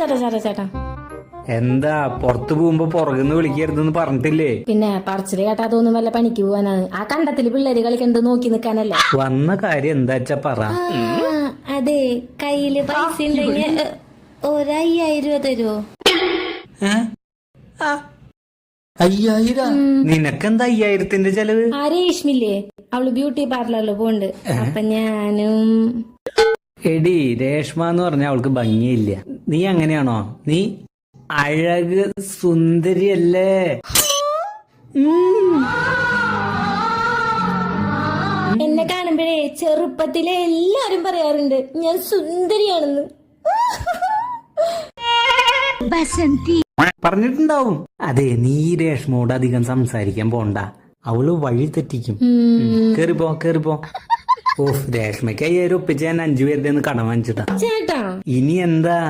ചേട്ടാ. എന്താ പുറത്തു പോകുമ്പോ പുറകുന്ന് വിളിക്കരുതെന്ന് പറഞ്ഞിട്ടില്ലേ? പിന്നെ പറച്ചില് കേട്ടാ തോന്നും വല്ല പണിക്ക് പോവാനാണ്. ആ കണ്ടത്തില് പിള്ളേര് കളിക്കണ്ട് നോക്കി നിക്കാനല്ലേ. വന്ന കാര്യം എന്താച്ചാ പറ. അതെ, കയ്യില് പൈസ ഉണ്ടെങ്കിൽ 1,500 രൂപ തരുവോ? 5,000? നിനക്കെന്താ 5,000ന്റെ ചെലവ്? ആ രേഷ്മില്ലേ, അവള് ബ്യൂട്ടി പാർലറിൽ പോണ്ട്. അപ്പൊ ഞാനും. എടി, രേഷ്മ എന്ന് പറഞ്ഞ അവൾക്ക് ഭംഗിയില്ല. നീ അങ്ങനെയാണോ? നീ അഴക് സുന്ദരിയല്ലേ? എന്നെ കാണുമ്പോഴേ ചെറുപ്പത്തിലെ എല്ലാരും പറയാറുണ്ട് ഞാൻ സുന്ദരിയാണെന്ന്. പറഞ്ഞിട്ടുണ്ടാവും. അതെ, നീ രേഷ്മയോട് അധികം സംസാരിക്കാൻ പോണ്ട, അവള് വഴി തെറ്റിക്കും. കേറിപ്പോ. ഓഹ്, രേഷ്മയ്ക്ക് 5,000 ഒപ്പിച്ച് ഞാൻ 5 പേരുടെ കടം വാങ്ങിച്ചിട്ടാ. ചേട്ടാ ഇനി എന്താ?